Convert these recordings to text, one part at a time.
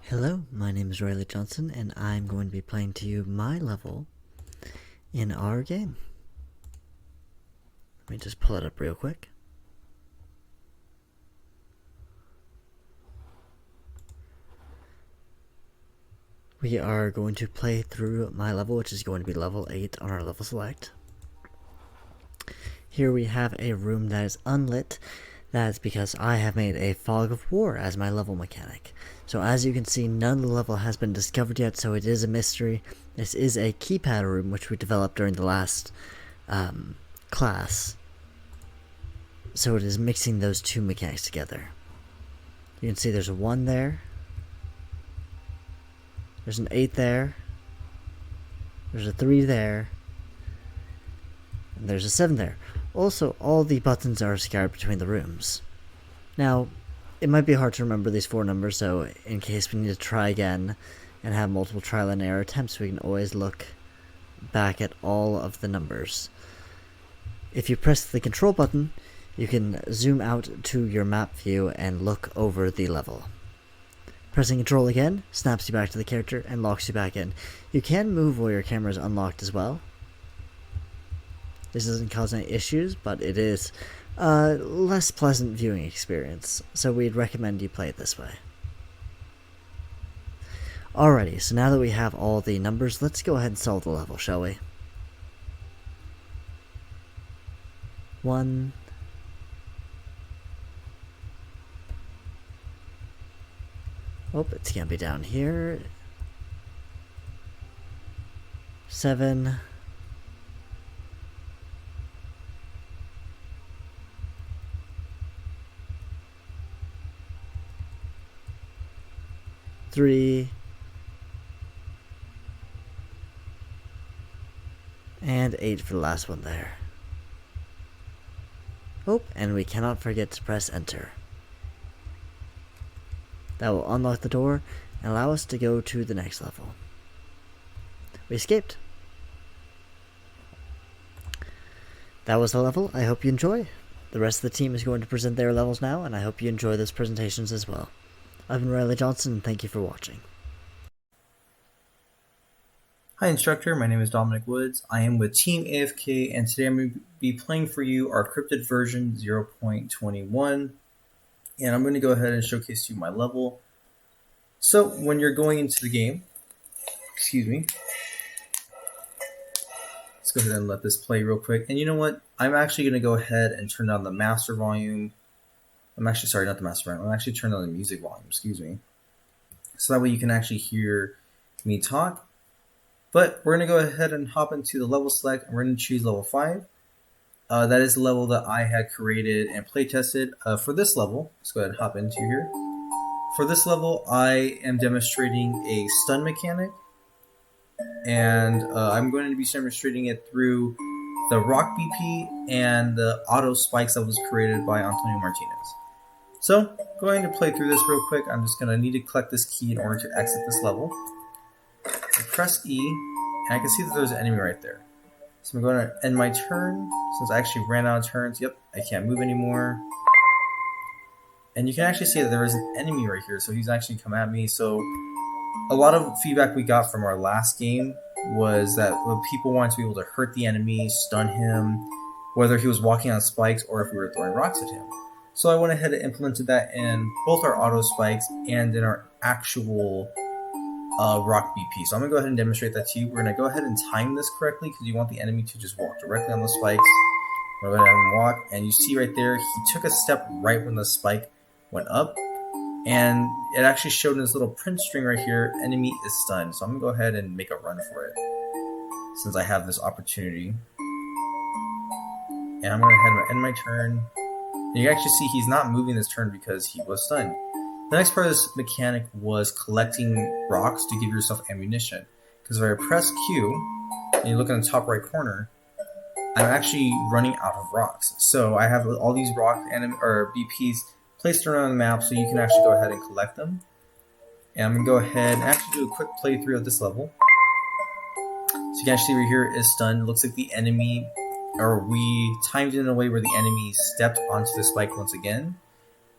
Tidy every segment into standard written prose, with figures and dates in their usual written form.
Hello, my name is Riley Johnson, and I'm going to be playing to you my level in our game. Let me just pull it up real quick. We are going to play through my level, which is going to be level 8 on our level select. Here we have a room that is unlit. That is because I have made a fog of war as my level mechanic. So as you can see, none of the level has been discovered yet, so it is a mystery. This is a keypad room, which we developed during the last class. So it is mixing those two mechanics together. You can see there's a 1 there. There's an 8 there. There's a 3 there. And there's a 7 there. Also, all the buttons are scattered between the rooms. Now, it might be hard to remember these 4 numbers, so in case we need to try again and have multiple trial and error attempts, we can always look back at all of the numbers. If you press the control button, you can zoom out to your map view and look over the level. Pressing control again snaps you back to the character and locks you back in. You can move while your camera is unlocked as well. This doesn't cause any issues, but it is a less pleasant viewing experience, so we'd recommend you play it this way. Alrighty, so now that we have all the numbers, let's go ahead and solve the level, shall we? 1. Oh, it's gonna be down here. 7. 3. And 8 for the last one there. Oh, and we cannot forget to press enter. That will unlock the door and allow us to go to the next level. We escaped. That was the level. I hope you enjoy. The rest of the team is going to present their levels now, and I hope you enjoy those presentations as well. I've been Riley Johnson, and thank you for watching. Hi instructor, my name is Dominic Woods. I am with Team AFK, and today I'm going to be playing for you our cryptid version 0.21. And I'm going to go ahead and showcase to you my level. So when you're going into the game, let's go ahead and let this play real quick. And you know what? I'm actually going to go ahead and turn down the master volume. I'm actually, sorry, not the master volume. I'm actually turning on the music volume, So that way you can actually hear me talk. But we're going to go ahead and hop into the level select, and we're going to choose level 5. That is the level that I had created and play tested. For this level, let's go ahead and hop into here. For this level, I am demonstrating a stun mechanic, and I'm going to be demonstrating it through the rock BP and the auto spikes that was created by Antonio Martinez. So, going to play through this real quick. I'm just going to need to collect this key in order to exit this level. So press E, and I can see that there's an enemy right there. So I'm going to end my turn, since I actually ran out of turns. Yep, I can't move anymore. And you can actually see that there is an enemy right here, so he's actually come at me. So a lot of feedback we got from our last game was that people wanted to be able to hurt the enemy, stun him, whether he was walking on spikes or if we were throwing rocks at him. So I went ahead and implemented that in both our auto spikes and in our actual rock BP. So I'm going to go ahead and demonstrate that to you. We're going to go ahead and time this correctly because you want the enemy to just walk directly on the spikes. We're going to go ahead and walk, and you see right there, he took a step right when the spike went up, and it actually showed in this little print string right here, enemy is stunned. So I'm going to go ahead and make a run for it since I have this opportunity. And I'm going to go ahead and end my turn. And you actually see he's not moving this turn because he was stunned. The next part of this mechanic was collecting rocks to give yourself ammunition. Because if I press Q, and you look in the top right corner, I'm actually running out of rocks. So I have all these rock or BPs placed around the map so you can actually go ahead and collect them. And I'm going to go ahead and actually do a quick playthrough of this level. So you can actually see right here is stunned. It looks like the enemy, or we timed it in a way where the enemy stepped onto the spike once again.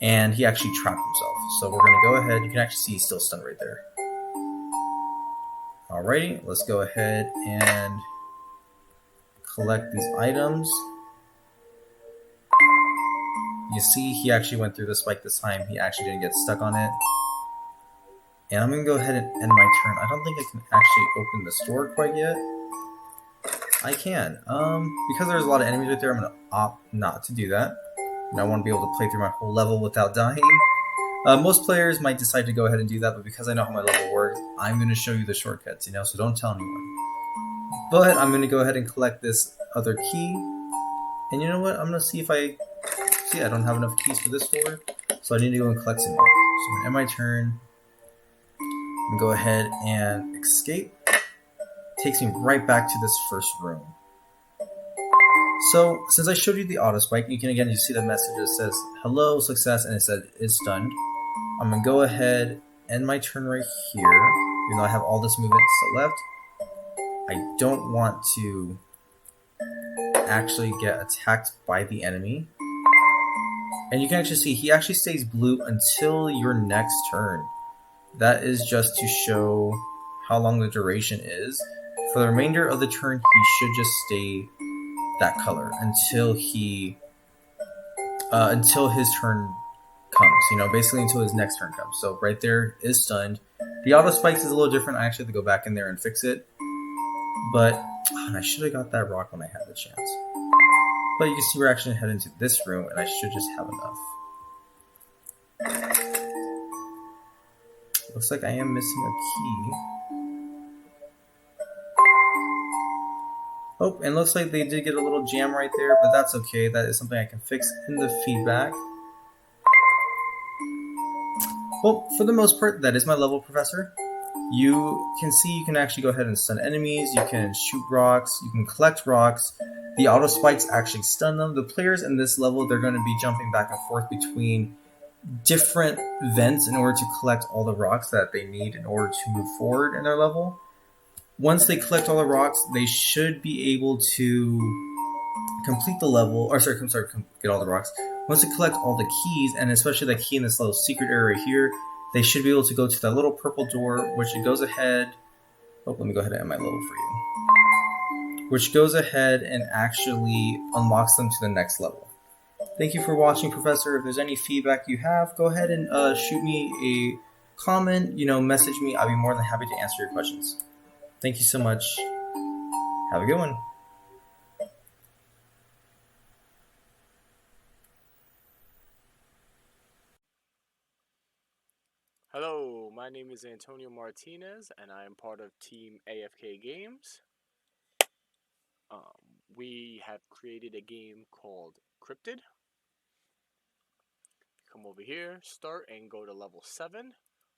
and he actually trapped himself. So we're going to go ahead. You can actually see he's still stunned right there. Alrighty, let's go ahead and collect these items. You see he actually went through the spike this time. He actually didn't get stuck on it. And I'm going to go ahead and end my turn. I don't think I can actually open the store quite yet. I can. Because there's a lot of enemies right there, I'm going to opt not to do that. And I want to be able to play through my whole level without dying. Most players might decide to go ahead and do that, but because I know how my level works, I'm going to show you the shortcuts, so don't tell anyone. But I'm going to go ahead and collect this other key. And you know what? I'm going to see if I don't have enough keys for this door, so I need to go and collect some more. So I'm going to end my turn. I'm going to go ahead and escape. Takes me right back to this first room. So, since I showed you the auto spike, you see the message that says, hello, success, and it said, it's stunned. I'm going to go ahead, end my turn right here, even though I have all this movement still left. I don't want to actually get attacked by the enemy. And you can actually see, he actually stays blue until your next turn. That is just to show how long the duration is. For the remainder of the turn, he should just stay that color until his turn comes, basically until his next turn comes. So right there is stunned. The auto spikes is a little different. I actually have to go back in there and fix it. But I should have got that rock when I had the chance. But you can see we're actually heading to this room, and I should just have enough. Looks like I am missing a key. Oh, and looks like they did get a little jam right there, but that's okay. That is something I can fix in the feedback. Well, for the most part, that is my level, Professor. You can see you can actually go ahead and stun enemies, you can shoot rocks, you can collect rocks. The auto spikes actually stun them. The players in this level, they're going to be jumping back and forth between different vents in order to collect all the rocks that they need in order to move forward in their level. Once they collect all the rocks, they should be able to complete the level, get all the rocks. Once they collect all the keys, and especially the key in this little secret area here, they should be able to go to that little purple door, which it goes ahead. Oh, let me go ahead and end my level for you. Which goes ahead and actually unlocks them to the next level. Thank you for watching, Professor. If there's any feedback you have, go ahead and shoot me a comment, message me. I'll be more than happy to answer your questions. Thank you so much. Have a good one. Hello, my name is Antonio Martinez, and I am part of Team AFKGames. We have created a game called Cryptid. Come over here, start, and go to level 7.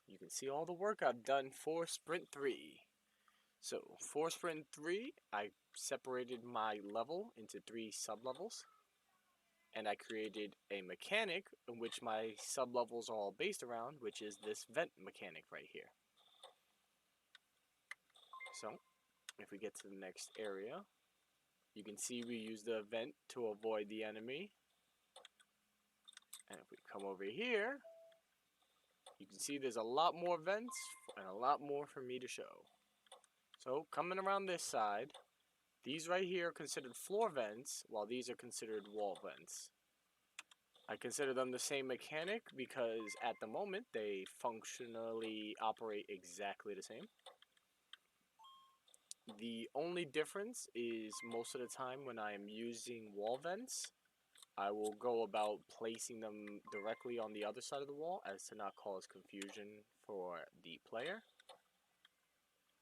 You can see all the work I've done for Sprint 3. So, for Sprint 3, I separated my level into 3 sub-levels. And I created a mechanic in which my sub-levels are all based around, which is this vent mechanic right here. So, if we get to the next area, you can see we use the vent to avoid the enemy. And if we come over here, you can see there's a lot more vents and a lot more for me to show. So, coming around this side, these right here are considered floor vents, while these are considered wall vents. I consider them the same mechanic because at the moment they functionally operate exactly the same. The only difference is most of the time when I am using wall vents, I will go about placing them directly on the other side of the wall as to not cause confusion for the player.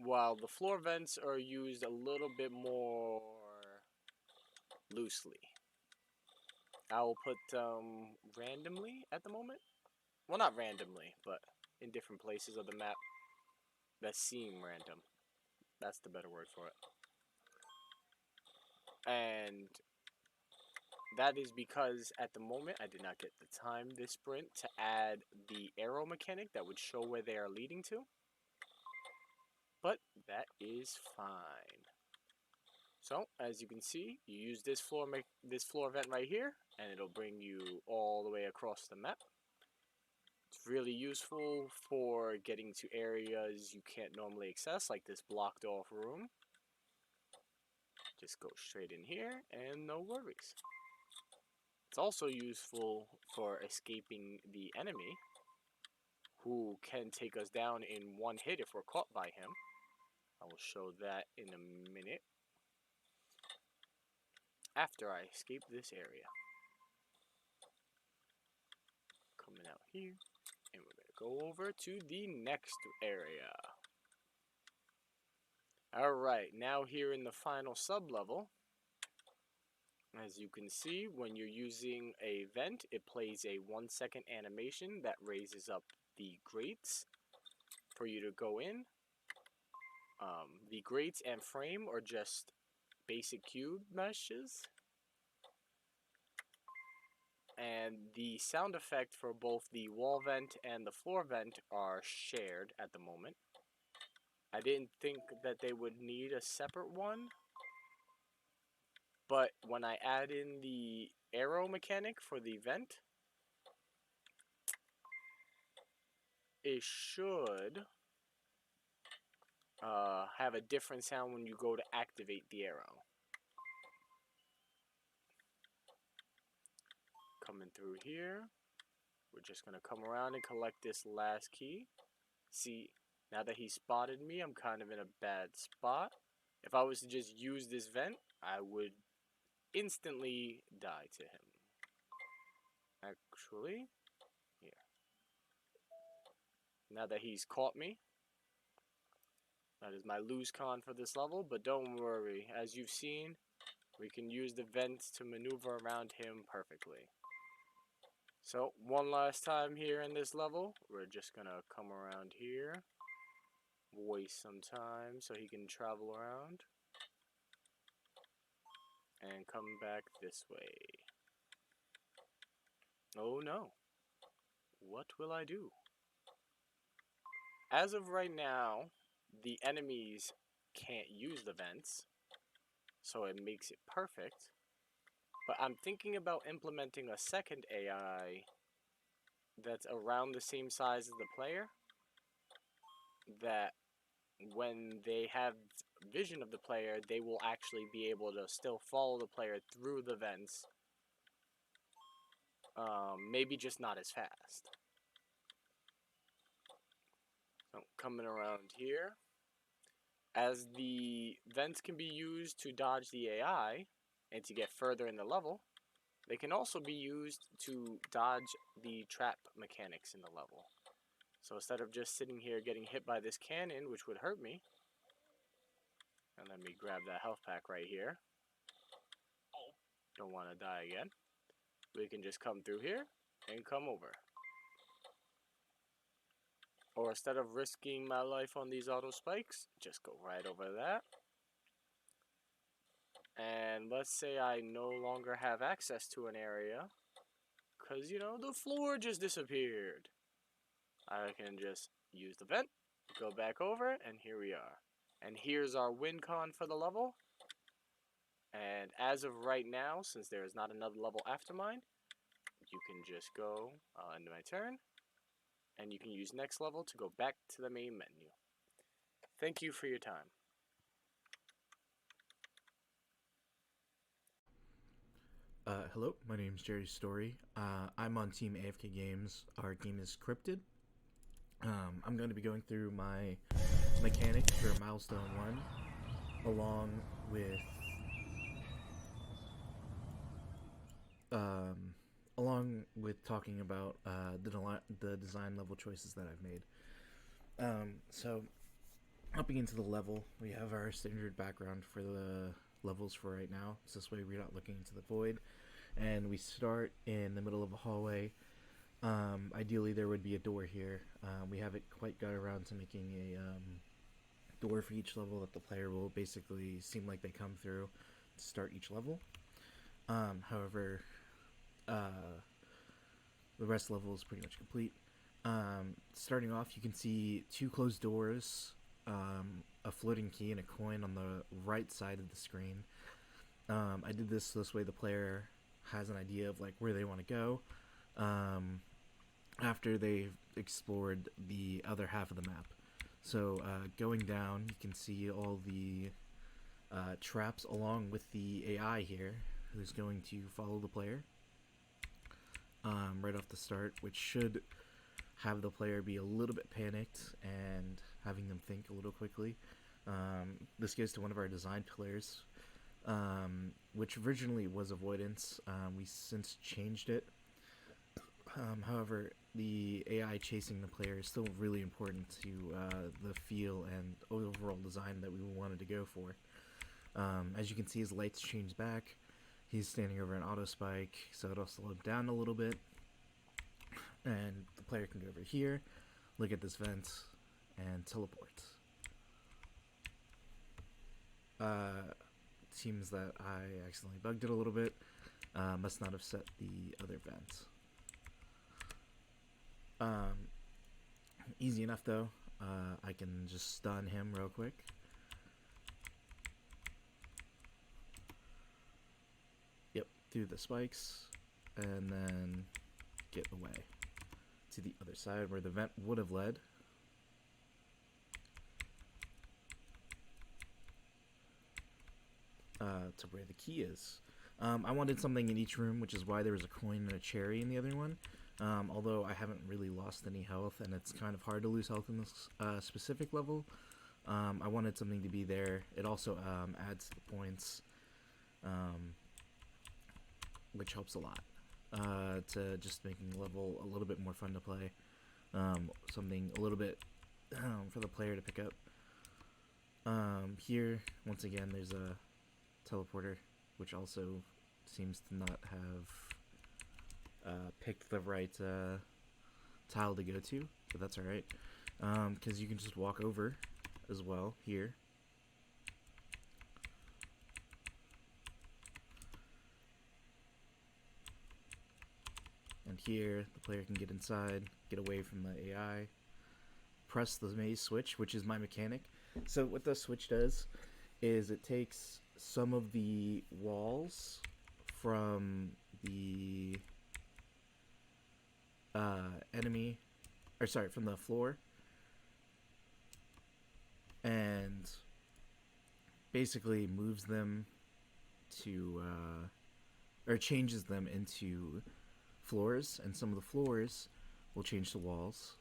While the floor vents are used a little bit more loosely. I will put randomly at the moment. Well, not randomly, but in different places of the map that seem random. That's the better word for it. And that is because at the moment I did not get the time this sprint to add the arrow mechanic that would show where they are leading to. But that is fine. So, as you can see, you use this floor vent right here, and it'll bring you all the way across the map. really useful for getting to areas you can't normally access, like this blocked off room. Just go straight in here and no worries. It's also useful for escaping the enemy, who can take us down in one hit if we're caught by him. I will show that in a minute after I escape this area. Coming out here, and we're going to go over to the next area. Alright, now here in the final sub-level, as you can see, when you're using a vent, it plays a 1-second animation that raises up the grates for you to go in. The grates and frame are just basic cube meshes. And the sound effect for both the wall vent and the floor vent are shared at the moment. I didn't think that they would need a separate one, but when I add in the arrow mechanic for the vent, it should have a different sound when you go to activate the arrow. Coming through here, we're just going to come around and collect this last key. See, now that he spotted me, I'm kind of in a bad spot. If I was to just use this vent, I would instantly die to him. Actually, here. Now that he's caught me, that is my lose con for this level, but don't worry. As you've seen, we can use the vents to maneuver around him perfectly. So, one last time here in this level, we're just gonna come around here, waste some time so he can travel around, and come back this way. Oh no. What will I do? As of right now, the enemies can't use the vents, so it makes it perfect. But I'm thinking about implementing a second AI that's around the same size as the player, that when they have vision of the player, they will actually be able to still follow the player through the vents. Maybe just not as fast. So coming around here, as the vents can be used to dodge the AI and to get further in the level, they can also be used to dodge the trap mechanics in the level. So instead of just sitting here getting hit by this cannon, which would hurt me, and let me grab that health pack right here. Don't want to die again. We can just come through here and come over. Or instead of risking my life on these auto spikes, just go right over that. And let's say I no longer have access to an area, because, you know, the floor just disappeared. I can just use the vent, go back over, and here we are. And here's our win con for the level. And as of right now, since there is not another level after mine, you can just go end my turn, and you can use next level to go back to the main menu. Thank you for your time. Hello, my name is Jerry Story. I'm on Team AFKGames. Our game is Cryptid. I'm going to be going through my mechanics for Milestone 1, along with talking about the design level choices that I've made. So, hopping into the level, we have our standard background for the levels for right now. So this way we're not looking into the void. And we start in the middle of a hallway. Ideally there would be a door here. We haven't quite got around to making a door for each level that the player will basically seem like they come through to start each level. However, the rest of the level is pretty much complete. Starting off, you can see 2 closed doors, a floating key, and a coin on the right side of the screen. I did this way the player has an idea of like where they want to go, after they've explored the other half of the map. So going down, you can see all the traps along with the AI here, who's going to follow the player right off the start, which should have the player be a little bit panicked and having them think a little quickly. This goes to one of our design pillars, which originally was avoidance. We since changed it. However, the AI chasing the player is still really important to the feel and overall design that we wanted to go for. As you can see, his lights change back. He's standing over an auto spike, so it'll slow him down a little bit. And the player can go over here, look at this vent, and teleport. Seems that I accidentally bugged it a little bit. Must not have set the other vent. Easy enough though. I can just stun him real quick. Yep, through the spikes, and then get away to the other side where the vent would have led. To where the key is. I wanted something in each room, which is why there was a coin and a cherry in the other one. Although I haven't really lost any health, and it's kind of hard to lose health in this specific level. I wanted something to be there. It also adds to the points, which helps a lot to just making the level a little bit more fun to play. Something a little bit for the player to pick up. Here, once again, there's a teleporter, which also seems to not have picked the right tile to go to, but that's alright. Because you can just walk over as well here. And here, the player can get inside, get away from the AI, press the maze switch, which is my mechanic. So what the switch does is it takes some of the walls from the enemy, or sorry, from the floor, and basically moves them to, or changes them into floors, and some of the floors will change to walls.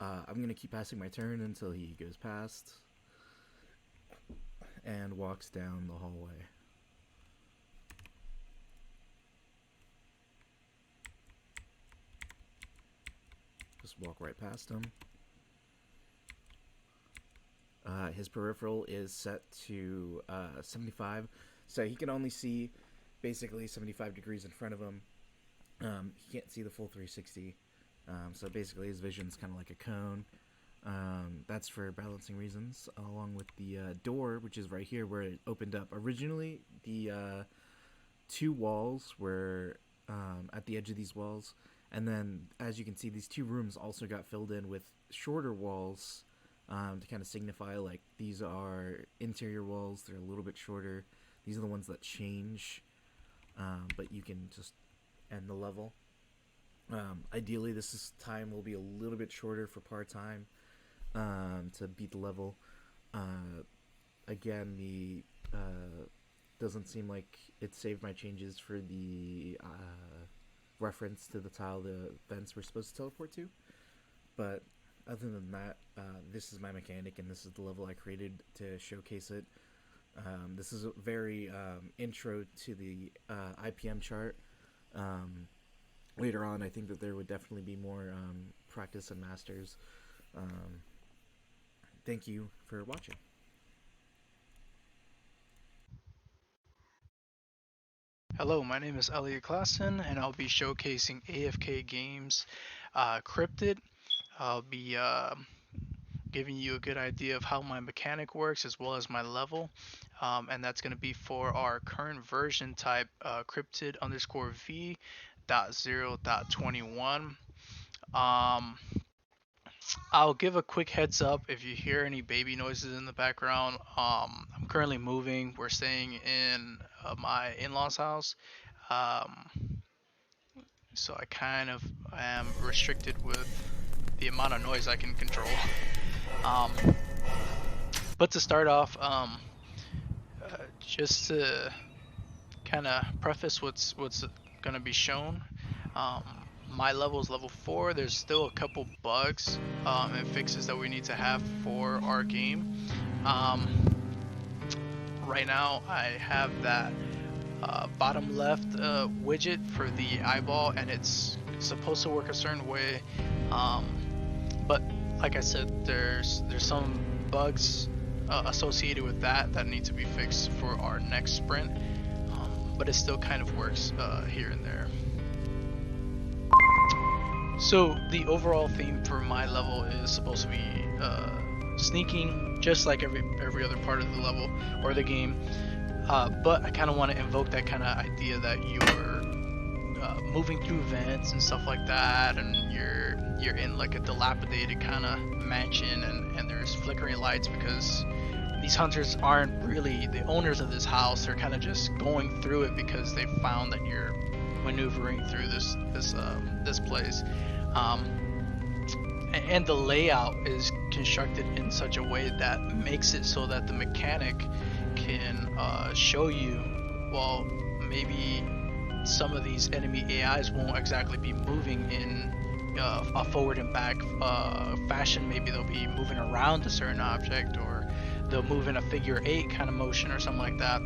I'm going to keep passing my turn until he goes past and walks down the hallway. Just walk right past him. His peripheral is set to 75, so he can only see basically 75 degrees in front of him. He can't see the full 360. So basically his vision's kind of like a cone. That's for balancing reasons, along with the door, which is right here where it opened up. Originally, the two walls were at the edge of these walls, and then, as you can see, these two rooms also got filled in with shorter walls to kind of signify, like, these are interior walls, they're a little bit shorter. These are the ones that change, but you can just end the level. Ideally, time will be a little bit shorter for part-time to beat the level. Again, the doesn't seem like it saved my changes for the reference to the tile the vents were supposed to teleport to. But other than that, this is my mechanic, and this is the level I created to showcase it. This is a very intro to the IPM chart. Later on, I think that there would definitely be more practice and masters. Thank you for watching. Hello, my name is Elliot Klassen, and I'll be showcasing AFKGames Cryptid. I'll be giving you a good idea of how my mechanic works as well as my level, and that's going to be for our current version type Cryptid underscore V.0.21. I'll give a quick heads up if you hear any baby noises in the background. I'm currently moving. We're staying in my in-laws house. Um, so I kind of am restricted with the amount of noise I can control. But to start off, just to kind of preface what's going to be shown, my level is level 4. There's still a couple bugs and fixes that we need to have for our game. Right now I have that bottom left widget for the eyeball, and it's supposed to work a certain way, but like I said, there's some bugs associated with that need to be fixed for our next sprint, but it still kind of works here and there. So the overall theme for my level is supposed to be sneaking, just like every other part of the level or the game, but I kind of want to invoke that kind of idea that you're moving through vents and stuff like that, and you're in like a dilapidated kind of mansion, and there's flickering lights because these hunters aren't really the owners of this house. They're kind of just going through it because they found that you're maneuvering through this place. And the layout is constructed in such a way that makes it so that the mechanic can show you, well, maybe some of these enemy AIs won't exactly be moving in a forward and back fashion. Maybe they'll be moving around a certain object, or they'll move in a figure 8 kind of motion or something like that.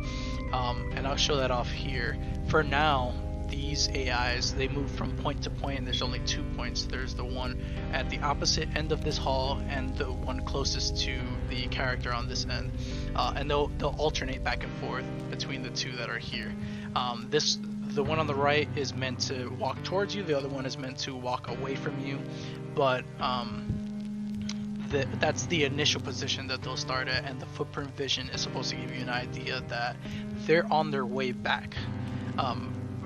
And I'll show that off here. For now, these AIs, they move from point to point, and there's only 2 points. There's the one at the opposite end of this hall and the one closest to the character on this end, and they'll alternate back and forth between the two that are here. The one on the right is meant to walk towards you, the other one is meant to walk away from you, but that's the initial position that they'll start at, and the footprint vision is supposed to give you an idea that they're on their way back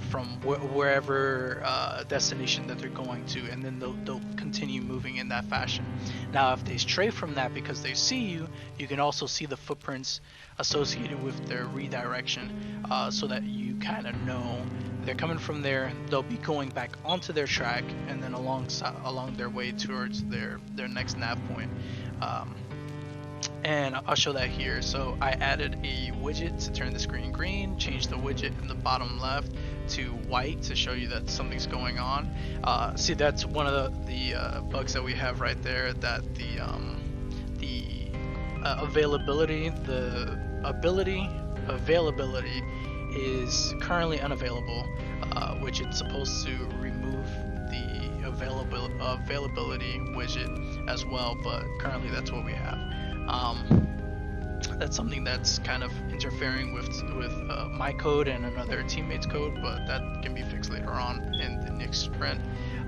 from wherever destination that they're going to, and then they'll continue moving in that fashion. Now, if they stray from that because they see you, you can also see the footprints associated with their redirection, so that you kind of know they're coming from there. They'll be going back onto their track, and then along their way towards their next nav point. And I'll show that here. So I added a widget to turn the screen green, changed the widget in the bottom left to white to show you that something's going on. See, that's one of the bugs that we have right there, that the availability is currently unavailable, which it's supposed to remove the availability widget as well, but currently that's what we have. That's something that's kind of interfering with my code and another teammate's code, but that can be fixed later on in the next sprint.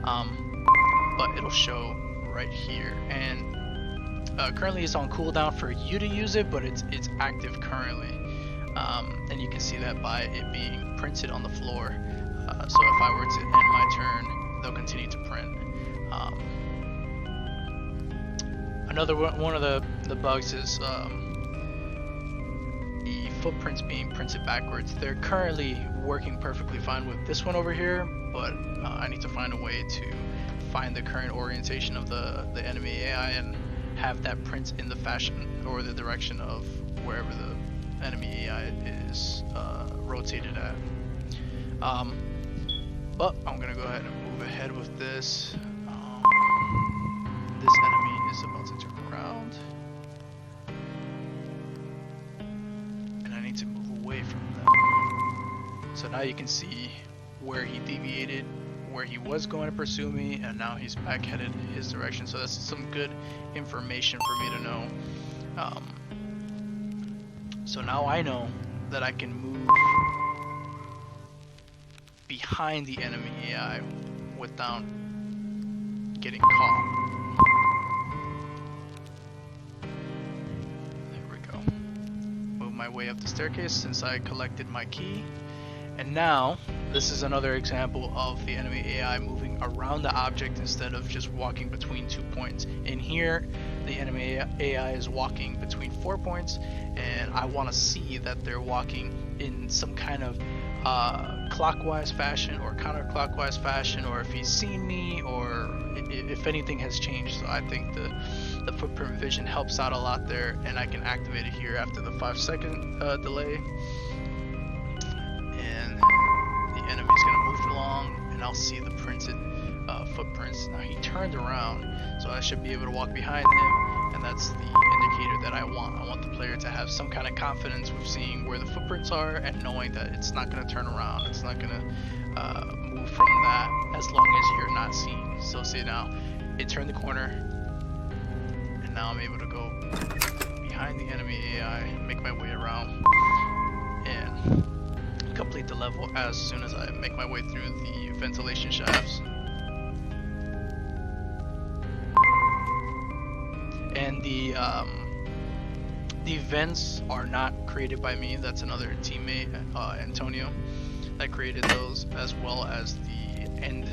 But it'll show right here, and currently it's on cooldown for you to use it, but it's active currently, and you can see that by it being printed on the floor. So if I were to end my turn, they'll continue to print. Another one of the bugs is the footprints being printed backwards. They're currently working perfectly fine with this one over here, but I need to find a way to find the current orientation of the enemy AI and have that print in the fashion or the direction of wherever the enemy AI is rotated at. But I'm gonna go ahead and move ahead with this. This enemy is about to turn around, and I need to move away from them. So now you can see where he deviated, where he was going to pursue me, and now he's back headed in his direction. So that's some good information for me to know. So now I know that I can move behind the enemy AI without getting caught. There we go. Move my way up the staircase since I collected my key. And now, this is another example of the enemy AI moving around the object instead of just walking between 2 points. In here, the enemy AI is walking between 4 points, and I want to see that they're walking in some kind of clockwise fashion or counterclockwise fashion, or if he's seen me, or if anything has changed. So I think the footprint vision helps out a lot there, and I can activate it here after the 5-second delay. And the enemy's gonna move along, and I'll see the printed footprints. Now he turned around, so I should be able to walk behind him, and that's the indicator that I want. I want the player to have some kind of confidence with seeing where the footprints are and knowing that it's not going to turn around. It's not going to move from that as long as you're not seen. So see now, it turned the corner, and now I'm able to go behind the enemy AI, make my way around, and complete the level as soon as I make my way through the ventilation shafts. And the vents are not created by me. That's another teammate, Antonio, that created those, as well as the end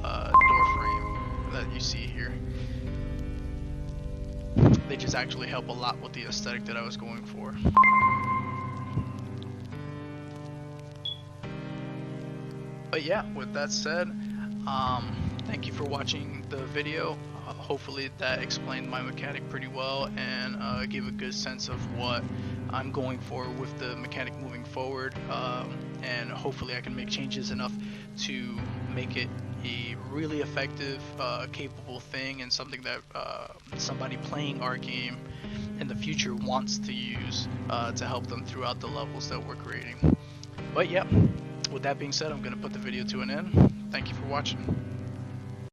door frame that you see here. They just actually help a lot with the aesthetic that I was going for. But yeah, with that said, thank you for watching the video. Hopefully that explained my mechanic pretty well, and gave a good sense of what I'm going for with the mechanic moving forward, and hopefully I can make changes enough to make it a really effective, capable thing, and something that somebody playing our game in the future wants to use to help them throughout the levels that we're creating. But yeah, with that being said, I'm going to put the video to an end. Thank you for watching.